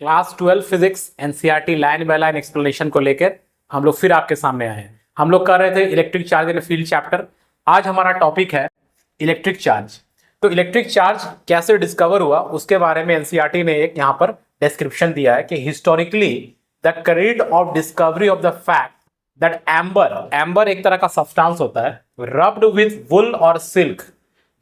Class 12 physics NCERT line by line explanation को लेकर हम लोग फिर आपके सामने आए हैं। हम लोग कर रहे थे electric charge in field chapter. आज हमारा टॉपिक है इलेक्ट्रिक चार्ज। तो इलेक्ट्रिक चार्ज कैसे डिस्कवर हुआ उसके बारे में एनसीईआरटी ने एक यहाँ पर डिस्क्रिप्शन दिया है कि historically the credit of discovery of the fact that amber एक तरह का सब्सटेंस होता है रब्ड विथ वुल और सिल्क।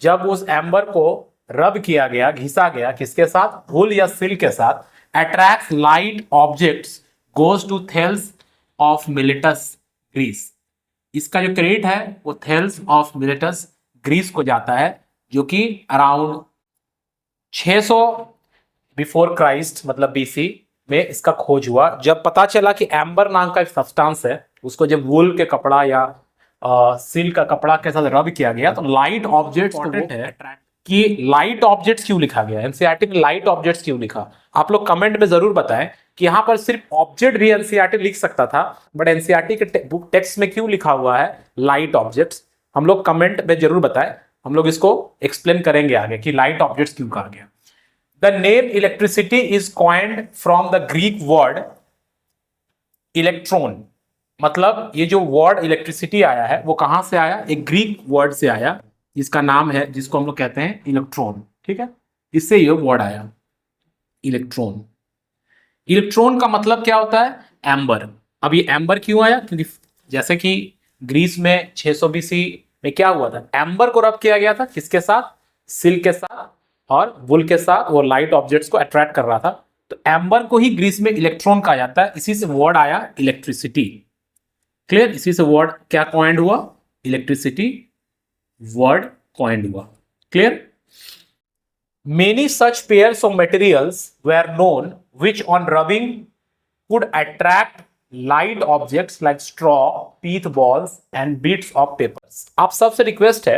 जब उस एम्बर को रब किया गया, घिसा गया, किसके साथ? वुल या सिल्क के साथ, attracts light objects goes to Thales of Miletus Greece। इसका जो क्रेडिट है वो थेल्स ऑफ मिलेटस ग्रीस को जाता है, जो कि अराउंड 600 बिफोर क्राइस्ट मतलब बीसी में इसका खोज हुआ। जब पता चला कि एम्बर नाम का एक सब्सटेंस है, उसको जब वुल के कपड़ा या सिल्क का कपड़ा के साथ रब किया गया तो लाइट ऑब्जेक्ट्स है कि लाइट ऑब्जेक्ट्स क्यों लिखा गया, एनसीईआरटी ने लाइट ऑब्जेक्ट्स क्यों लिखा। आप लोग कमेंट में जरूर बताएं कि यहां पर सिर्फ ऑब्जेक्ट भी एनसीईआरटी लिख सकता था, बट एनसीईआरटी के बुक टेक्स्ट में क्यों लिखा हुआ है लाइट ऑब्जेक्ट्स। हम लोग कमेंट में जरूर बताएं, हम लोग इसको एक्सप्लेन करेंगे आगे कि लाइट ऑब्जेक्ट्स क्यों कहा गया। The name electricity is coined from the Greek word electron. मतलब ये जो वर्ड इलेक्ट्रिसिटी आया है वो कहां से आया? एक ग्रीक वर्ड से आया जिसका नाम है, जिसको हम लोग कहते हैं इलेक्ट्रॉन। ठीक है, इससे ये वर्ड आया इलेक्ट्रॉन। इलेक्ट्रॉन का मतलब क्या होता है? एम्बर। अब ये एम्बर क्यों आया? क्योंकि जैसे कि ग्रीस में 600 बीसी में क्या हुआ था, एम्बर को रब किया गया था, किसके साथ? सिल्क के साथ और वुल के साथ। वो लाइट ऑब्जेक्ट्स को अट्रैक्ट कर रहा था, तो एम्बर को ही ग्रीस में इलेक्ट्रॉन कहा जाता है। इसी से वर्ड आया इलेक्ट्रिसिटी। क्लियर? इसी से वर्ड क्या कॉइन्ड हुआ? इलेक्ट्रिसिटी वर्ड कॉइन्ड हुआ। Clear? Many such pairs of materials were known which on rubbing would attract light objects like straw, teeth balls and bits of papers। आप सबसे request है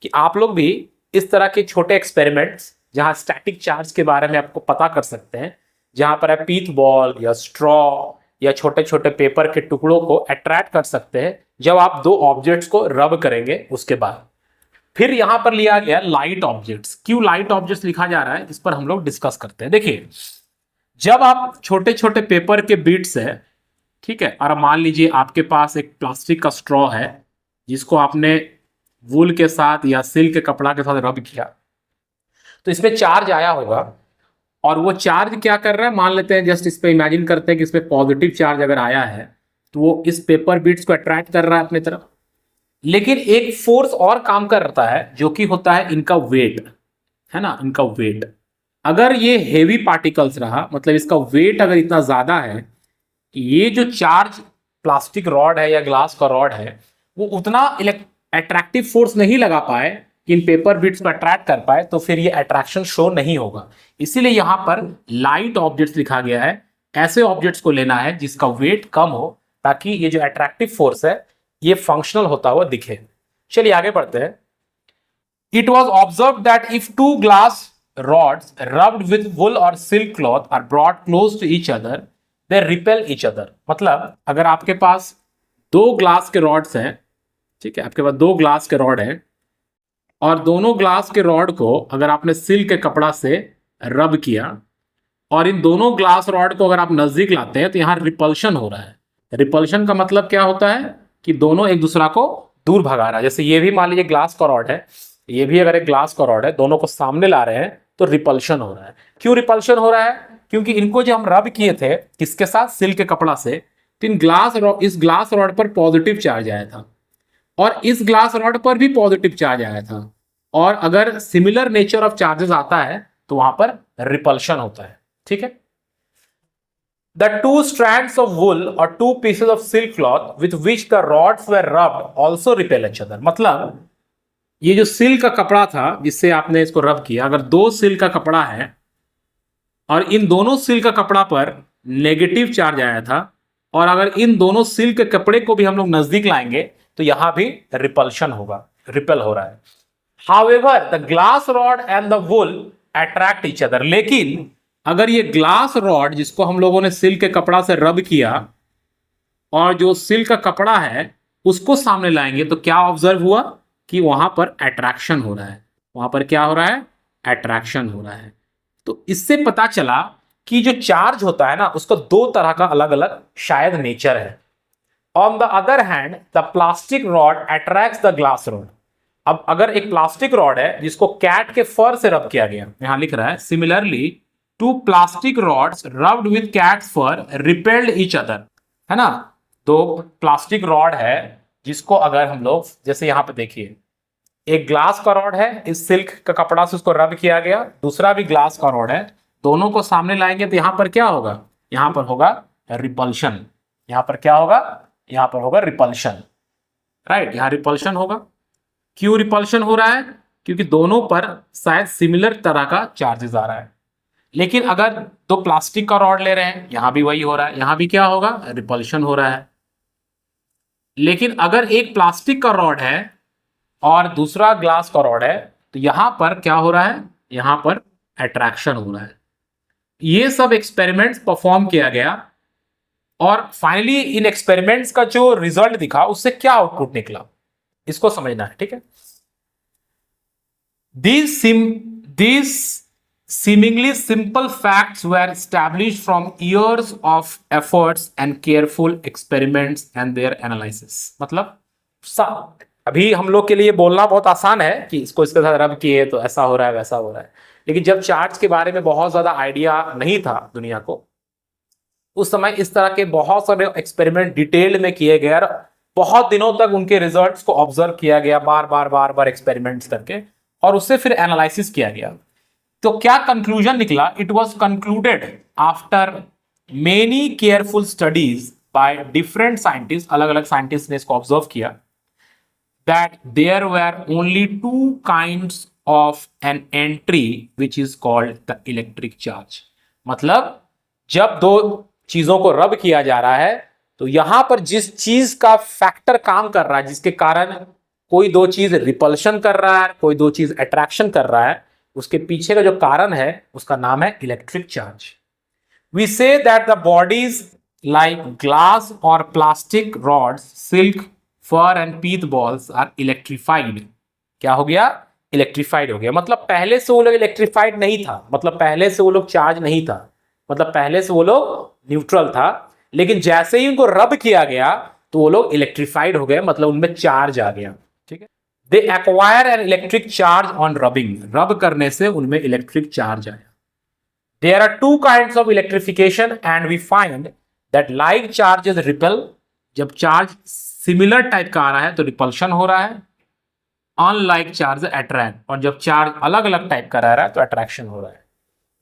कि आप लोग भी इस तरह के छोटे एक्सपेरिमेंट्स जहां स्टैटिक चार्ज के बारे में आपको पता कर सकते हैं, जहां पर आप पीथ बॉल या स्ट्रॉ या छोटे छोटे पेपर के टुकड़ों को अट्रैक्ट कर सकते हैं जब आप दो ऑब्जेक्ट्स को रब करेंगे। उसके बाद फिर यहां पर लिया गया लाइट ऑब्जेक्ट्स। क्यों लाइट ऑब्जेक्ट्स लिखा जा रहा है, इस पर हम लोग डिस्कस करते हैं। देखिए, जब आप छोटे छोटे पेपर के बीट्स है, ठीक है, और मान लीजिए आपके पास एक प्लास्टिक का स्ट्रॉ है जिसको आपने वूल के साथ या सिल्क के कपड़ा के साथ रब किया, तो इसमें चार्ज आया होगा और वो चार्ज क्या कर रहा है, मान लेते हैं, जस्ट इस पे इमेजिन करते हैं कि इसमें पॉजिटिव चार्ज अगर आया है तो वो इस पेपर बीट्स को अट्रैक्ट कर रहा है अपनी तरफ। लेकिन एक फोर्स और काम करता है जो कि होता है इनका वेट, है ना, इनका वेट। अगर ये हेवी पार्टिकल्स रहा, मतलब इसका वेट अगर इतना ज्यादा है कि ये जो चार्ज प्लास्टिक रॉड है या ग्लास का रॉड है वो उतना अट्रैक्टिव फोर्स नहीं लगा पाए कि इन पेपर बिट्स को अट्रैक्ट कर पाए, तो फिर ये अट्रैक्शन शो नहीं होगा। इसीलिए यहां पर लाइट ऑब्जेक्ट्स लिखा गया है। ऐसे ऑब्जेक्ट्स को लेना है जिसका वेट कम हो, ताकि ये जो अट्रैक्टिव फोर्स है ये फंक्शनल होता हुआ दिखे। चलिए आगे बढ़ते हैं। It was observe that if two glass rods rubbed with wool और silk cloth are brought close to each other they repel each other. मतलब अगर आपके पास दो ग्लास के रॉड्स हैं, ठीक है, आपके पास दो ग्लास के रॉड हैं और दोनों ग्लास के रॉड को अगर आपने सिल्क के कपड़ा से रब किया और इन दोनों ग्लास रॉड को अगर आप नजदीक लाते हैं तो यहां रिपल्शन हो रहा है। रिपल्शन का मतलब क्या होता है कि दोनों एक दूसरा को दूर भगा रहा है। जैसे ये भी मान लीजिए ग्लास का रॉड है, ये भी अगर एक ग्लास का रॉड है, दोनों को सामने ला रहे हैं तो रिपल्शन हो रहा है। क्यों रिपल्शन हो रहा है? क्योंकि इनको जो हम रब किए थे किसके साथ? सिल्क के कपड़ा से, तो इस ग्लास रॉड पर पॉजिटिव चार्ज आया था और इस ग्लास रॉड पर भी पॉजिटिव चार्ज आया था। और अगर सिमिलर नेचर ऑफ चार्जेस आता है तो वहां पर रिपल्शन होता है। ठीक है। The two strands of wool or two pieces of silk cloth with which the rods were rubbed also repel each other। मतलब ये जो सिल्क का कपड़ा था जिससे आपने इसको रब किया, अगर दो सिल्क का कपड़ा है और इन दोनों सिल्क का कपड़ा पर नेगेटिव चार्ज आया था और अगर इन दोनों सिल्क के कपड़े को भी हम लोग नजदीक लाएंगे तो यहां भी रिपल्शन होगा, रिपेल हो रहा है। However, the glass rod and the wool attract each other। लेकिन अगर ये ग्लास रॉड जिसको हम लोगों ने सिल्क के कपड़ा से रब किया और जो सिल्क का कपड़ा है उसको सामने लाएंगे तो क्या ऑब्जर्व हुआ कि वहां पर अट्रैक्शन हो रहा है। वहां पर क्या हो रहा है? अट्रैक्शन हो रहा है। तो इससे पता चला कि जो चार्ज होता है ना उसका दो तरह का अलग अलग शायद नेचर है। On the other hand the plastic rod attracts the glass rod. अब अगर एक प्लास्टिक रॉड है जिसको कैट के फर से रब किया गया, यहां लिख रहा है similarly two plastic rods rubbed with cat's fur repelled each other, है ना। दो प्लास्टिक रॉड है जिसको अगर हम लोग जैसे यहां पे देखिए, एक ग्लास का रॉड है, इस सिल्क का कपड़ा से उसको रब किया गया, दूसरा भी ग्लास का रॉड है, दोनों को सामने लाएंगे तो यहां पर क्या होगा, यहां पर होगा रिपल्शन। यहां पर क्या होगा, यहां पर होगा रिपल्शन, राइट। यहां रिपल्शन होगा। क्यों रिपल्शन हो रहा है, क्योंकि दोनों पर शायद सिमिलर तरह का चार्जेस आ रहा है। लेकिन अगर दो प्लास्टिक का रॉड ले रहे हैं, यहां भी वही हो रहा है, यहां भी क्या होगा, रिपल्शन हो रहा है। लेकिन अगर एक प्लास्टिक का रॉड है और दूसरा ग्लास का रॉड है तो यहां पर क्या हो रहा है, यहां पर अट्रैक्शन हो रहा है। ये सब एक्सपेरिमेंट्स परफॉर्म किया गया और फाइनली इन एक्सपेरिमेंट्स का जो रिजल्ट दिखा उससे क्या आउटपुट निकला, इसको समझना है, ठीक है। These seemingly simple facts were established from years of efforts and careful experiments and their analysis। मतलब अभी हम लोग के लिए बोलना बहुत आसान है कि इसको इसके साथ रब किए तो ऐसा हो रहा है वैसा हो रहा है, लेकिन जब चार्ज के बारे में बहुत ज्यादा आइडिया नहीं था दुनिया को, उस समय इस तरह के बहुत सारे एक्सपेरिमेंट डिटेल में किए गए और बहुत दिनों तक उनके रिजल्ट्स को ऑब्जर्व किया गया, बार बार एक्सपेरिमेंट्स करके, और उससे फिर एनालिसिस किया गया। तो क्या कंक्लूजन निकला, it was concluded after many careful studies by different scientist, अलग अलग साइंटिस्ट ने इसको ऑब्जर्व किया, that there were only two kinds of an entry which is called the electric charge। मतलब जब दो चीजों को रब किया जा रहा है तो यहां पर जिस चीज का फैक्टर काम कर रहा है, जिसके कारण कोई दो चीज रिपल्शन कर रहा है, कोई दो चीज अट्रैक्शन कर रहा है, उसके पीछे का जो कारण है उसका नाम है electric charge. We say that the bodies like glass और plastic rods, silk, fur and pith balls are electrified. क्या हो गया, इलेक्ट्रीफाइड हो गया। मतलब पहले से वो लोग इलेक्ट्रीफाइड नहीं था, मतलब पहले से वो लोग चार्ज नहीं था, मतलब पहले से वो लोग न्यूट्रल था, लेकिन जैसे ही उनको रब किया गया तो वो लोग इलेक्ट्रीफाइड हो गए, मतलब उनमें चार्ज आ गया, ठीक है। They acquire an electric charge on rubbing, rub करने से उनमें इलेक्ट्रिक चार्ज आया। There are two kinds of electrification and we find that like charges repel, जब चार्ज सिमिलर टाइप का आ रहा है तो रिपल्शन हो रहा है, अनलाइक चार्ज अट्रैक्ट, और जब चार्ज अलग अलग टाइप का रह रहा है तो अट्रैक्शन हो रहा है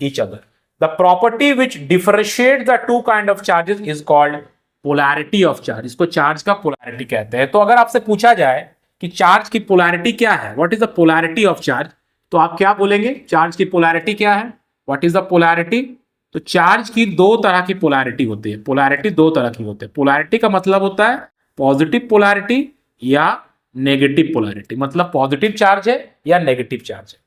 each other. The property which differentiate the two kind of charges is called polarity of charge. इसको चार्ज का पोलैरिटी कहते हैं। तो अगर आपसे पूछा जाए कि चार्ज की पोलैरिटी क्या है, what is the polarity of charge, तो आप क्या बोलेंगे, चार्ज की पोलैरिटी क्या है, व्हाट इज द पोलैरिटी। तो चार्ज की दो तरह की पोलैरिटी होती है, पोलैरिटी दो तरह की होती है। पोलैरिटी का मतलब होता है पॉजिटिव पोलैरिटी या नेगेटिव पोलैरिटी, मतलब पॉजिटिव चार्ज है या नेगेटिव चार्ज है।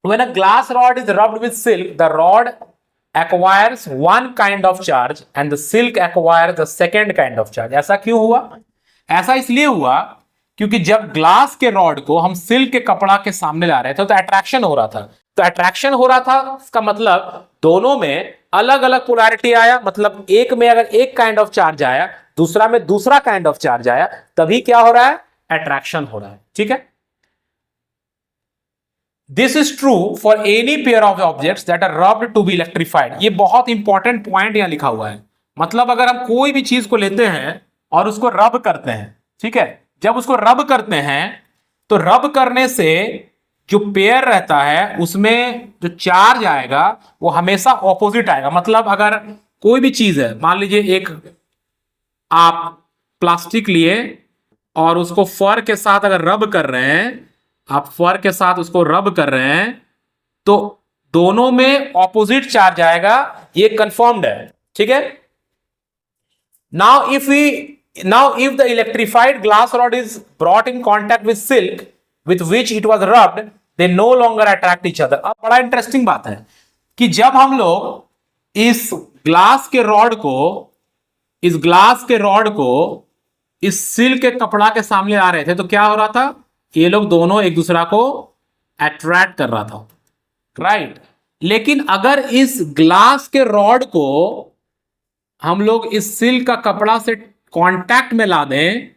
When a glass rod is rubbed with silk, the rod acquires one kind of charge and the silk acquires the second kind of charge। ऐसा क्यों हुआ, ऐसा इसलिए हुआ क्योंकि जब ग्लास के रॉड को हम सिल्क के कपड़ा के सामने ला रहे थे तो अट्रैक्शन हो रहा था, तो अट्रैक्शन हो रहा था इसका मतलब दोनों में अलग अलग पोलैरिटी आया, मतलब एक में अगर एक काइंड ऑफ चार्ज आया, दूसरा में दूसरा काइंड ऑफ चार्ज आया, तभी क्या हो रहा है, अट्रैक्शन हो रहा है, ठीक है। This is true for any pair of objects that are rubbed to be electrified. ये बहुत इंपॉर्टेंट पॉइंट यहां लिखा हुआ है, मतलब अगर हम कोई भी चीज को लेते हैं और उसको रब करते हैं, ठीक है, जब उसको रब करते हैं तो रब करने से जो पेयर रहता है उसमें जो चार्ज आएगा वो हमेशा ऑपोजिट आएगा। मतलब अगर कोई भी चीज है, मान लीजिए एक आप प्लास्टिक लिए और उसको फर के साथ अगर रब कर रहे हैं, आप फर के साथ उसको रब कर रहे हैं तो दोनों में ऑपोजिट चार्ज आएगा, ये कंफर्म्ड है, ठीक है। Now if the electrified glass rod is brought in contact with silk with which it was rubbed, they no longer attract each other। अब बड़ा इंटरेस्टिंग बात है कि जब हम लोग इस ग्लास के रॉड को इस सिल्क के कपड़ा के सामने आ रहे थे तो क्या हो रहा था, ये लोग दोनों एक दूसरा को अट्रैक्ट कर रहा था, राइट। लेकिन अगर इस ग्लास के रॉड को हम लोग इस सिल्क का कपड़ा से कांटेक्ट में ला दें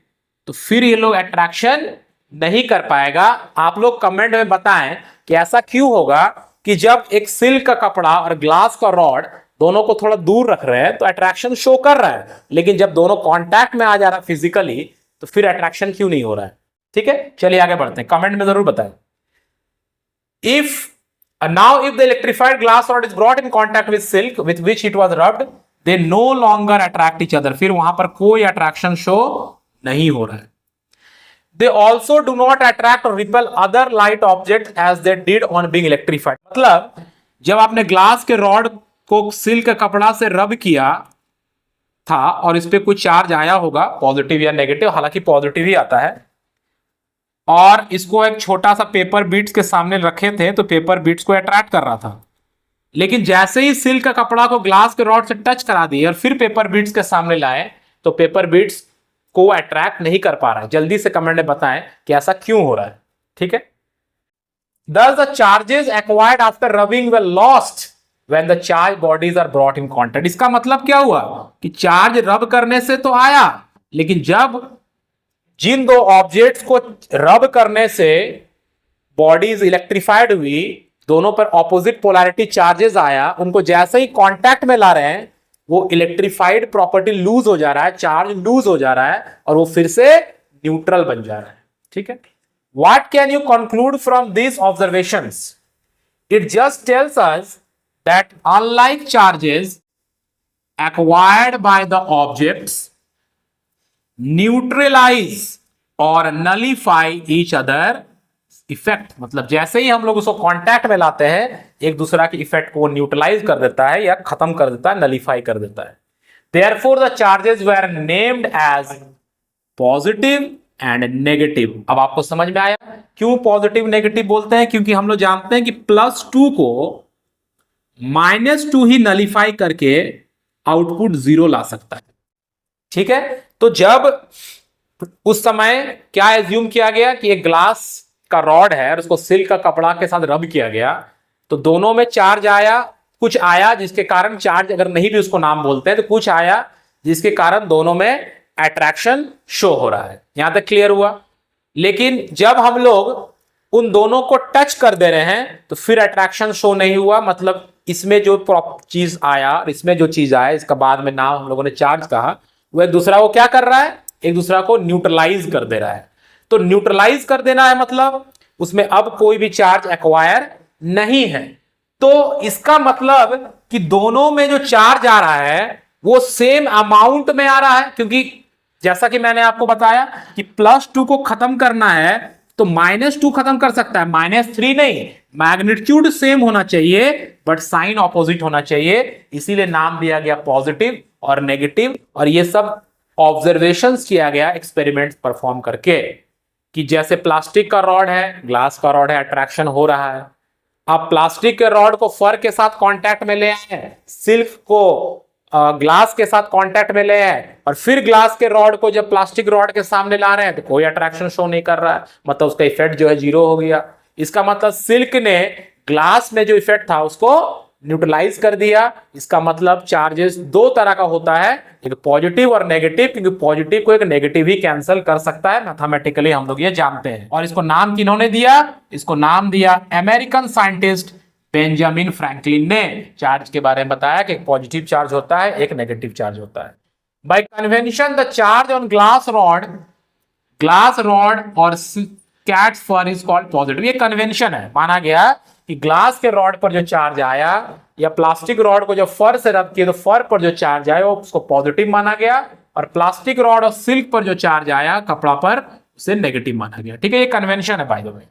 तो फिर ये लोग अट्रैक्शन नहीं कर पाएगा। आप लोग कमेंट में बताएं कि ऐसा क्यों होगा कि जब एक सिल्क का कपड़ा और ग्लास का रॉड दोनों को थोड़ा दूर रख रहे हैं तो अट्रैक्शन शो कर रहा है, लेकिन जब दोनों कांटेक्ट में आ जा रहा है फिजिकली तो फिर अट्रैक्शन क्यों नहीं हो रहा है। ठीक है, चलिए आगे बढ़ते हैं, कमेंट में जरूर बताएं। Now if the electrified glass rod is brought in contact with silk with which it was rubbed, they no longer attract each other. फिर वहां पर कोई अट्रैक्शन शो नहीं हो रहा है। They also do not attract or repel other light objects as they did on being electrified. मतलब जब आपने ग्लास के रॉड को सिल्क कपड़ा से रब किया था और इस पे कुछ चार्ज आया होगा, पॉजिटिव या नेगेटिव, हालांकि पॉजिटिव ही आता है, और इसको एक छोटा सा पेपर बीट्स के सामने रखे थे तो पेपर बीट्स को अट्रैक्ट कर रहा था, लेकिन जैसे ही सिल्क का कपड़ा को ग्लास के रॉड से टच करा दिए और फिर पेपर बीट्स के सामने लाए तो पेपर बीट्स को अट्रैक्ट नहीं कर पा रहा है। जल्दी से कमेंट में बताएं कि ऐसा क्यों हो रहा है। ठीक है, Thus the charges acquired after rubbing were lost when the charged bodies are brought in contact. इसका मतलब क्या हुआ कि चार्ज रब करने से तो आया, लेकिन जब जिन दो ऑब्जेक्ट्स को रब करने से बॉडीज इलेक्ट्रीफाइड हुई, दोनों पर ऑपोजिट पोलैरिटी चार्जेस आया, उनको जैसे ही कांटेक्ट में ला रहे हैं वो इलेक्ट्रीफाइड प्रॉपर्टी लूज हो जा रहा है, चार्ज लूज हो जा रहा है और वो फिर से न्यूट्रल बन जा रहा है। ठीक है, what can you conclude from this observations? It just tells us that unlike charges acquired by the objects neutralise और नलीफाई ईच अदर इफेक्ट। मतलब जैसे ही हम लोग उसको कांटेक्ट में लाते हैं एक दूसरा के इफेक्ट को न्यूट्रलाइज कर देता है या खत्म कर देता है, नलीफाई कर देता है। Therefore the charges were named as positive and negative. अब आपको समझ में आया क्यों पॉजिटिव नेगेटिव बोलते हैं? क्योंकि हम लोग जानते हैं कि +2 को -2 ही नलीफाई करके आउटपुट 0 ला सकता है। ठीक है, तो जब उस समय क्या एज्यूम किया गया कि एक ग्लास का रॉड है और उसको सिल्क का कपड़ा के साथ रब किया गया तो दोनों में चार्ज आया, कुछ आया जिसके कारण चार्ज, अगर नहीं भी उसको नाम बोलते हैं तो कुछ आया जिसके कारण दोनों में अट्रैक्शन शो हो रहा है। यहां तक क्लियर हुआ? लेकिन जब हम लोग उन दोनों को टच कर दे रहे हैं तो फिर अट्रैक्शन शो नहीं हुआ। मतलब इसमें जो चीज आया और इसमें जो चीज आया, इसका बाद में नाम हम लोगों ने चार्ज कहा, वो एक दूसरा को क्या कर रहा है? एक दूसरा को न्यूट्रलाइज कर दे रहा है। तो न्यूट्रलाइज कर देना है मतलब उसमें अब कोई भी चार्ज एक्वायर नहीं है। तो इसका मतलब कि दोनों में जो चार्ज आ रहा है वो सेम अमाउंट में आ रहा है, क्योंकि जैसा कि मैंने आपको बताया कि +2 को खत्म करना है तो -2 खत्म कर सकता है, -3 नहीं। मैग्नीट्यूड सेम होना चाहिए बट साइन ऑपोजिट होना चाहिए, इसीलिए नाम दिया गया पॉजिटिव और नेगेटिव। और ये सब ऑब्जर्वेशंस किया गया एक्सपेरिमेंट परफॉर्म करके कि जैसे प्लास्टिक का रॉड है, ग्लास का रॉड है, अट्रैक्शन हो रहा है। आप प्लास्टिक के रॉड को फर के साथ कांटेक्ट में ले आए, सिल्क को ग्लास के साथ कांटेक्ट में ले आए, और फिर ग्लास के रॉड को जब प्लास्टिक रॉड के सामने ला रहे हैं तो कोई अट्रैक्शन शो नहीं कर रहा है, मतलब उसका इफेक्ट जो है 0 हो गया। इसका मतलब सिल्क ने ग्लास में जो इफेक्ट था उसको न्यूट्रलाइज कर दिया। इसका मतलब चार्जेस 2 तरह का होता है, एक पॉजिटिव और नेगेटिव, क्योंकि पॉजिटिव को एक नेगेटिव ही कैंसिल कर सकता है, मैथमेटिकली हम लोग ये जानते हैं। और इसको नाम किन्होंने दिया? इसको नाम दिया अमेरिकन साइंटिस्ट बेंजामिन फ्रैंकलिन ने। चार्ज के बारे में बताया कि एक पॉजिटिव चार्ज होता है, एक नेगेटिव चार्ज होता है। By convention the charge on glass rod और cat's fur is called positive. ये कन्वेंशन है, माना गया कि ग्लास के रॉड पर जो चार्ज आया या प्लास्टिक रॉड को जब फर से रब किया तो फर पर जो चार्ज आया वो उसको पॉजिटिव माना गया, और प्लास्टिक रॉड और सिल्क पर जो चार्ज आया कपड़ा पर उसे नेगेटिव माना गया। ठीक है, ये कन्वेंशन है by the way.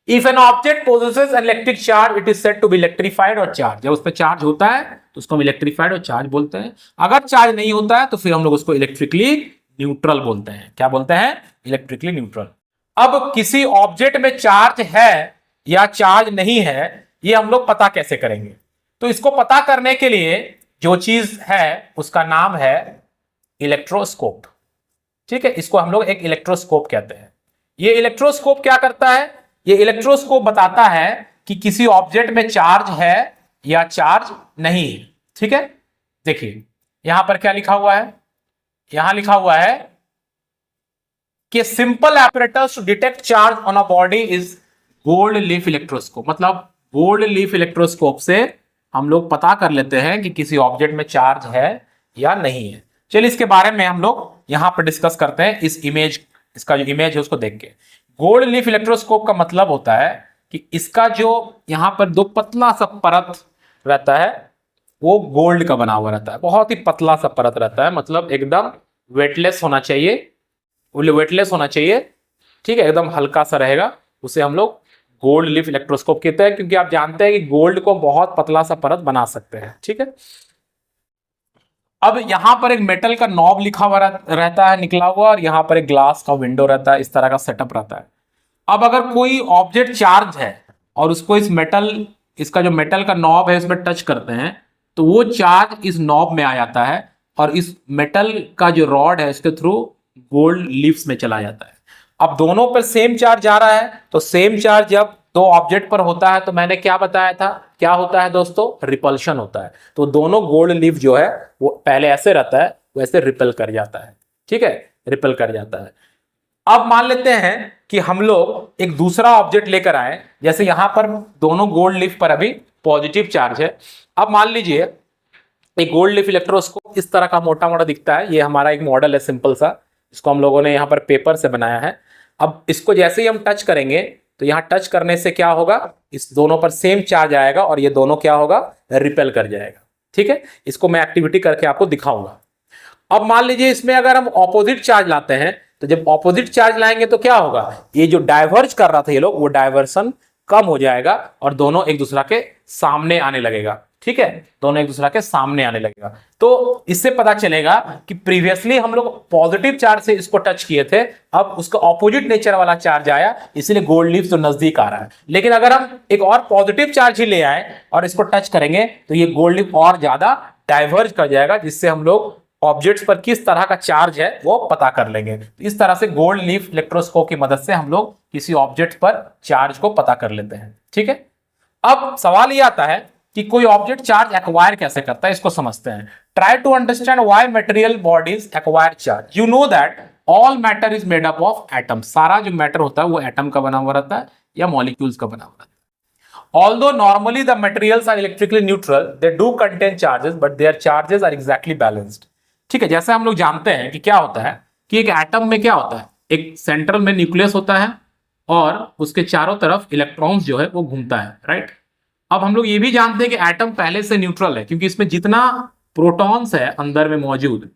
If an object possesses an electric charge it is said to be electrified और चार्ज। जब उस पर चार्ज होता है तो उसको हम इलेक्ट्रीफाइड और चार्ज बोलते हैं। अगर चार्ज नहीं होता है तो फिर हम लोग उसको इलेक्ट्रिकली न्यूट्रल बोलते हैं। क्या बोलते हैं? Electrically neutral. अब किसी ऑब्जेक्ट में चार्ज है या चार्ज नहीं है ये हम लोग पता कैसे करेंगे? तो इसको पता करने के लिए जो चीज है उसका नाम है इलेक्ट्रोस्कोप। ठीक है, इसको हम लोग एक इलेक्ट्रोस्कोप कहते हैं। ये इलेक्ट्रोस्कोप क्या करता है? ये इलेक्ट्रोस्कोप बताता है कि किसी ऑब्जेक्ट में चार्ज है या चार्ज नहीं है। ठीक है, देखिए यहां पर क्या लिखा हुआ है, यहां लिखा हुआ है कि simple apparatus to detect charge on a body is gold leaf electroscope. मतलब गोल्ड लीफ इलेक्ट्रोस्कोप से हम लोग पता कर लेते हैं कि किसी ऑब्जेक्ट में चार्ज है या नहीं है। चलिए इसके बारे में हम लोग यहां पर डिस्कस करते हैं इस इमेज, इसका जो इमेज है उसको देख के। गोल्ड लीफ इलेक्ट्रोस्कोप का मतलब होता है कि इसका जो यहां पर दो पतला सा परत रहता है वो गोल्ड का बना हुआ रहता है, बहुत ही पतला सा परत रहता है, मतलब एकदम वेटलेस होना चाहिए, वेटलेस होना चाहिए। ठीक है, एकदम हल्का सा रहेगा, उसे हम लोग गोल्ड लीफ इलेक्ट्रोस्कोप कहते हैं, क्योंकि आप जानते हैं कि गोल्ड को बहुत पतला सा परत बना सकते हैं। ठीक है, अब यहां पर एक मेटल का नॉब लिखा हुआ रहता है निकला हुआ, और यहां पर एक ग्लास का विंडो रहता है, इस तरह का सेटअप रहता है। अब अगर कोई ऑब्जेक्ट चार्ज है और उसको इस मेटल, इसका जो मेटल का नॉब है उसमें टच करते हैं तो वो चार्ज इस नॉब में आ जाता है और इस मेटल का जो रॉड है उसके थ्रू गोल्ड लीफ्स में चला जाता है। अब दोनों पर सेम चार्ज आ रहा है, तो सेम चार्ज जब दो ऑब्जेक्ट पर होता है तो मैंने क्या बताया था, क्या होता है दोस्तों, रिपल्शन होता है। तो दोनों गोल्ड लीफ जो है वो पहले ऐसे रहता है, वैसे रिपेल कर जाता है। ठीक है, रिपेल कर जाता है। अब मान लेते हैं कि हम लोग एक दूसरा ऑब्जेक्ट लेकर आए, जैसे यहां पर दोनों गोल्ड लीफ पर अभी पॉजिटिव चार्ज है। अब मान लीजिए एक गोल्ड लीफ इलेक्ट्रोस्कोप इस तरह का मोटा मोटा दिखता है, ये हमारा एक मॉडल है सिंपल सा, इसको हम लोगों ने यहाँ पर पेपर से बनाया है। अब इसको जैसे ही हम टच करेंगे तो यहाँ टच करने से क्या होगा, इस दोनों पर सेम चार्ज आएगा और ये दोनों क्या होगा, रिपेल कर जाएगा। ठीक है, इसको मैं एक्टिविटी करके आपको दिखाऊंगा। अब मान लीजिए इसमें अगर हम ऑपोजिट चार्ज लाते हैं, तो जब ऑपोजिट चार्ज लाएंगे तो क्या होगा, ये जो डाइवर्ज कर रहा था ये लोग, वो डाइवर्सन कम हो जाएगा और दोनों एक दूसरा के सामने आने लगेगा। ठीक है, दोनों एक दूसरा के सामने आने लगेगा। तो इससे पता चलेगा कि प्रीवियसली हम लोग पॉजिटिव चार्ज से इसको टच किए थे, अब उसका ऑपोजिट नेचर वाला चार्ज आया, इसलिए गोल्ड लीफ जो नजदीक आ रहा है। लेकिन अगर हम एक और पॉजिटिव चार्ज ही ले आए और इसको टच करेंगे तो ये गोल्ड लीफ और ज्यादा डाइवर्ज कर जाएगा, जिससे हम लोग ऑब्जेक्ट्स पर किस तरह का चार्ज है वो पता कर लेंगे। तो इस तरह से गोल्ड लीफ इलेक्ट्रोस्कोप की मदद से हम लोग किसी ऑब्जेक्ट पर चार्ज को पता कर लेते हैं। ठीक है, अब सवाल ये आता है कि कोई ऑब्जेक्ट चार्ज एक्वायर कैसे करता है, इसको समझते हैं। Try to understand why material bodies acquire charge. You know that all matter is made up of atom. सारा जो मैटर होता है वो एटम का बना हुआ रहता है या मॉलिक्यूल्स का बना हुआ रहता है। Although normally the materials are electrically neutral, they do contain charges, but their charges are exactly balanced. ठीक है, जैसे हम लोग जानते हैं कि क्या होता है कि एक एटम में क्या होता है, एक सेंट्रल में न्यूक्लियस होता है और उसके चारों तरफ इलेक्ट्रॉन्स जो है वो घूमता है, राइट। अब हम लोग ये भी जानते हैं कि एटम पहले से न्यूट्रल है, क्योंकि इसमें जितना प्रोटॉन्स है अंदर में मौजूद,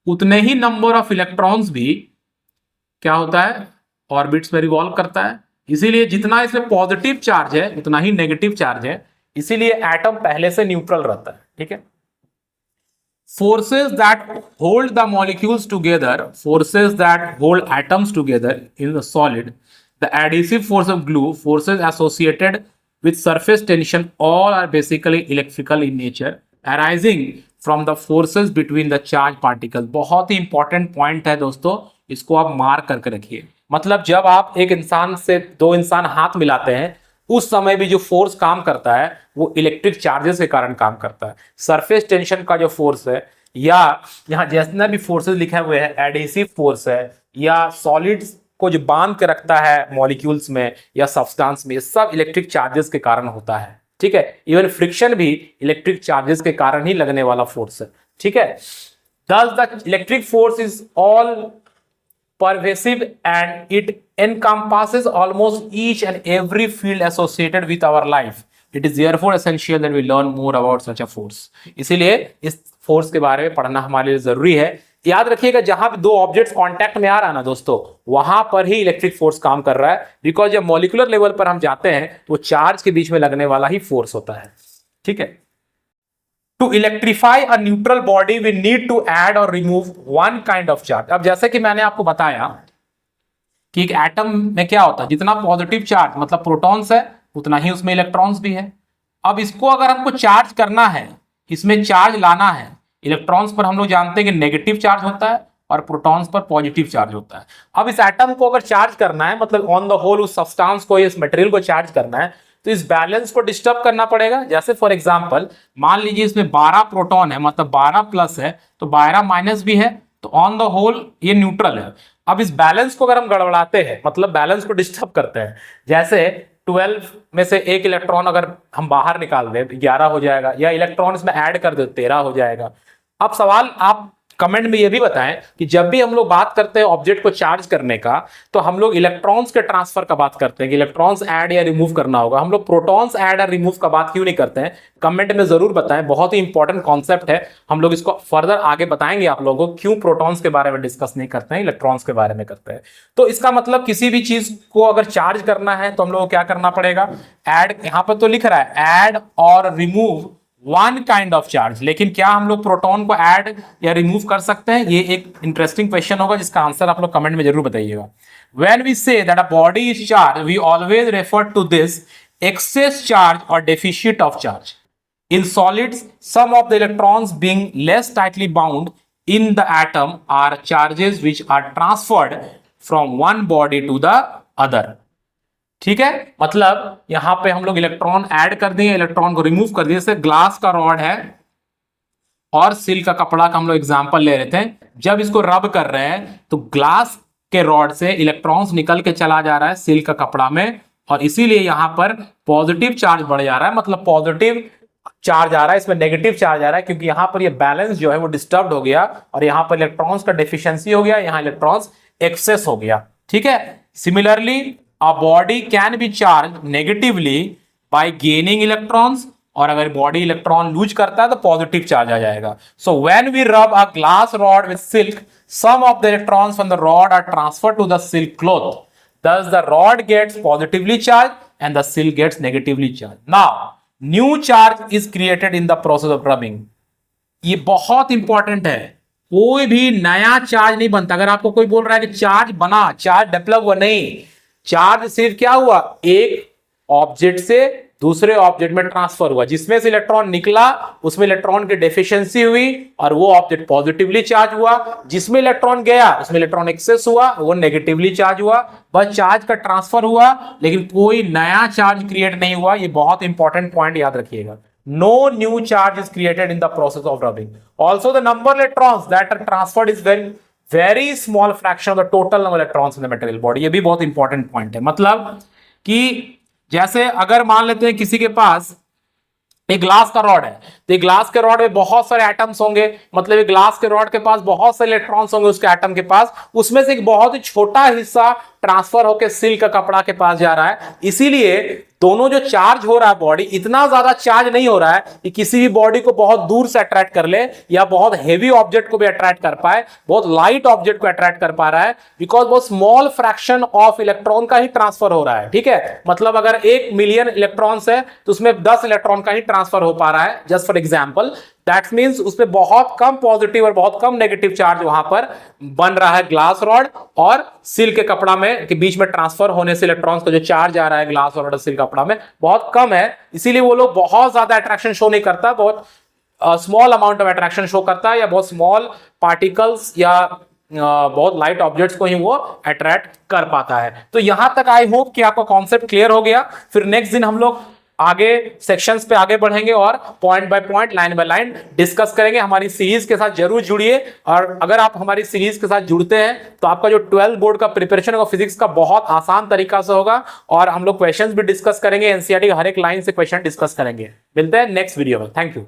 उतने ही नंबर ऑफ इलेक्ट्रॉन्स भी क्या होता है, ऑर्बिट्स में रिवॉल्व करता है। इसीलिए जितना इसमें पॉजिटिव चार्ज है उतना ही नेगेटिव चार्ज है, इसीलिए एटम पहले से न्यूट्रल रहता है। ठीक है, forces that hold the molecules together, forces that hold atoms together in the solid, the adhesive force of glue, forces associated with surface tension, all are basically electrical in nature, arising from the forces between the charged particles. बहुत ही important point है दोस्तों, इसको आप mark करके रखिए। मतलब जब आप एक इंसान से दो इंसान हाथ मिलाते हैं उस समय भी जो फोर्स काम करता है वो इलेक्ट्रिक चार्जेस के कारण काम करता है। सरफेस टेंशन का जो फोर्स है, या यहाँ जितना भी फोर्सेस लिखे हुए हैं, एडहेसिव फोर्स है, या सॉलिड्स को जो बांध के रखता है मॉलिक्यूल्स में या सब्सटेंस में, ये सब इलेक्ट्रिक चार्जेस के कारण होता है। ठीक है, इवन फ्रिक्शन भी इलेक्ट्रिक चार्जेस के कारण ही लगने वाला फोर्स है। ठीक है, thus the electric force is all pervasive and it encompasses almost each and every field associated with our life. It is therefore essential that we learn more about such a force. इसीलिए इस force के बारे में पढ़ना हमारे लिए जरूरी है। याद रखिएगा, जहां भी दो ऑब्जेक्ट्स कांटेक्ट में आ रहा है ना दोस्तों, वहां पर ही इलेक्ट्रिक फोर्स काम कर रहा है, बिकॉज जब मॉलिक्यूलर लेवल पर हम जाते हैं तो चार्ज के बीच में लगने वाला ही फोर्स होता है। ठीक है, To electrify a neutral body, we need to add or remove one kind of charge. अब जैसे कि मैंने आपको बताया कि एक एटम में क्या होता है, जितना पॉजिटिव चार्ज मतलब प्रोटॉन्स है उतना ही उसमें इलेक्ट्रॉन्स भी है। अब इसको अगर हमको चार्ज करना है, इसमें चार्ज लाना है, इलेक्ट्रॉन्स पर हम लोग जानते हैं कि नेगेटिव चार्ज होता है और प्रोटॉन्स पर पॉजिटिव चार्ज होता है। अब इस एटम को अगर चार्ज करना है, मतलब ऑन द होल उस सब्सटेंस को, इस मटेरियल को चार्ज करना है, तो इस बैलेंस को डिस्टर्ब करना पड़ेगा। जैसे फॉर एग्जांपल मान लीजिए इसमें 12 प्रोटॉन है, मतलब 12 प्लस है तो 12 माइनस भी है, तो ऑन द होल ये न्यूट्रल है। अब इस बैलेंस को अगर हम गड़बड़ाते हैं, मतलब बैलेंस को डिस्टर्ब करते हैं, जैसे 12 में से एक इलेक्ट्रॉन अगर हम बाहर निकाल दें 11 हो जाएगा, या इलेक्ट्रॉन इसमें ऐड कर दे 13 हो जाएगा। अब सवाल आप कमेंट में ये भी बताएं कि जब भी हम लोग बात करते हैं ऑब्जेक्ट को चार्ज करने का, तो हम लोग इलेक्ट्रॉन्स के ट्रांसफर का बात करते हैं कि इलेक्ट्रॉन्स ऐड या रिमूव करना होगा, हम लोग प्रोटॉन्स ऐड और रिमूव का बात क्यों नहीं करते हैं? कमेंट में जरूर बताएं, बहुत ही इंपॉर्टेंट कॉन्सेप्ट है। हम लोग इसको फर्दर आगे बताएंगे आप लोगों को, क्यों प्रोटॉन्स के बारे में डिस्कस नहीं करते हैं, इलेक्ट्रॉन्स के बारे में करते हैं। तो इसका मतलब किसी भी चीज को अगर चार्ज करना है तो हम लोग को क्या करना पड़ेगा? ऐड, यहां पर तो लिख रहा है ऐड और remove one kind of charge, लेकिन क्या हम लोग प्रोटॉन को ऐड या रिमूव कर सकते हैं? ये एक इंटरेस्टिंग क्वेश्चन होगा जिसका आंसर आप लोग कमेंट में जरूर बताइएगा। When we say that a body is charged, we always refer to this excess charge or deficit of charge. In solids, some of the electrons being less tightly bound in the atom are charges which are transferred from one body to the other. ठीक है, मतलब यहां पे हम लोग electron add कर दिए, electron को रिमूव कर दिए। जैसे ग्लास का रॉड है और सिल्क का कपड़ा का हम लोग एग्जांपल ले रहे थे। जब इसको रब कर रहे हैं तो ग्लास के रॉड से इलेक्ट्रॉन्स निकल के चला जा रहा है सिल्क का कपड़ा में, और इसीलिए यहां पर पॉजिटिव चार्ज बढ़ जा रहा है, मतलब पॉजिटिव चार्ज आ रहा है, इसमें नेगेटिव चार्ज आ रहा है, क्योंकि यहां पर ये बैलेंस जो है वो डिस्टर्ब हो गया और यहां पर इलेक्ट्रॉन्स का डेफिशिएंसी हो गया, यहां इलेक्ट्रॉन्स एक्सेस हो गया। ठीक है, similarly a body can be charged negatively by gaining electrons, और अगर बॉडी इलेक्ट्रॉन लूज करता है तो पॉजिटिव चार्ज आ जाएगा। So when we rub a glass rod with silk, some of the electrons from the rod are transferred to the silk cloth. Thus the rod gets positively charged and the silk gets negatively charged. Now new charge is created in the process of rubbing. ये बहुत important है, कोई भी नया charge नहीं बनता। अगर आपको कोई बोल रहा है कि चार्ज बना, चार्ज डेवलप हुआ, नहीं, चार्ज सिर्फ क्या हुआ, एक ऑब्जेक्ट से दूसरे ऑब्जेक्ट में ट्रांसफर हुआ, जिसमें से इलेक्ट्रॉन निकला उसमें इलेक्ट्रॉन की डेफिशिएंसी हुई और वो ऑब्जेक्ट पॉजिटिवली चार्ज हुआ, जिसमें इलेक्ट्रॉन गया उसमें इलेक्ट्रॉन एक्सेस हुआ, वो नेगेटिवली चार्ज हुआ। बस चार्ज का ट्रांसफर हुआ, लेकिन कोई नया चार्ज क्रिएट नहीं हुआ। ये बहुत इंपॉर्टेंट पॉइंट याद रखिएगा। No new charge is created in the process of rubbing. Also, the number of electrons that are transferred is very small fraction of the total number of electrons in the material body. ये भी बहुत important point है। मतलब कि जैसे अगर मान लेते हैं किसी के पास एक ग्लास का रॉड है, तो एक ग्लास के रॉड में बहुत सारे एटम्स होंगे, मतलब एक ग्लास के रॉड के पास बहुत सारे इलेक्ट्रॉन्स होंगे उसके एटम के पास, उसमें से एक बहुत ही छोटा हिस्सा ट्रांसफर होकर सिल्क का कपड़ा के पास जा रहा है। इसीलिए दोनों जो चार्ज हो रहा है बॉडी, इतना ज्यादा चार्ज नहीं हो रहा है कि किसी भी बॉडी को बहुत दूर से अट्रैक्ट कर ले या बहुत हेवी ऑब्जेक्ट को भी अट्रैक्ट कर पाए, बहुत लाइट ऑब्जेक्ट को अट्रैक्ट कर पा रहा है, बिकॉज बहुत स्मॉल फ्रैक्शन ऑफ इलेक्ट्रॉन का ही ट्रांसफर हो रहा है। ठीक है, मतलब अगर 1 मिलियन इलेक्ट्रॉन्स है तो उसमें 10 इलेक्ट्रॉन का ही ट्रांसफर हो पा रहा है, just for example. That means उसमें बहुत कम पॉजिटिव और बहुत कम नेगेटिव चार्ज वहां पर बन रहा है ग्लास रॉड और सिल्क के कपड़ा में के बीच में ट्रांसफर होने से इलेक्ट्रॉन्स का जो चार्ज आ रहा है ग्लास रॉड और सिल्क कपड़ा में बहुत कम है। इसीलिए वो लोग बहुत ज्यादा अट्रैक्शन शो नहीं करता, बहुत small amount of attraction show करता है, या बहुत स्मॉल पार्टिकल्स या बहुत लाइट ऑब्जेक्ट्स को ही वो अट्रैक्ट कर पाता है। तो यहां तक आई होप कि आपका कॉन्सेप्ट क्लियर हो गया। फिर नेक्स्ट दिन हम लोग आगे सेक्शंस पे आगे बढ़ेंगे और point by point, line by line discuss करेंगे। हमारी सीरीज के साथ जरूर जुड़िए, और अगर आप हमारी सीरीज के साथ जुड़ते हैं तो आपका जो 12 बोर्ड का प्रिपरेशन होगा फिजिक्स का बहुत आसान तरीका से होगा, और हम लोग क्वेश्चंस भी डिस्कस करेंगे, एनसीईआरटी का हर एक लाइन से क्वेश्चन डिस्कस करेंगे। मिलते हैं नेक्स्ट वीडियो में। Thank you.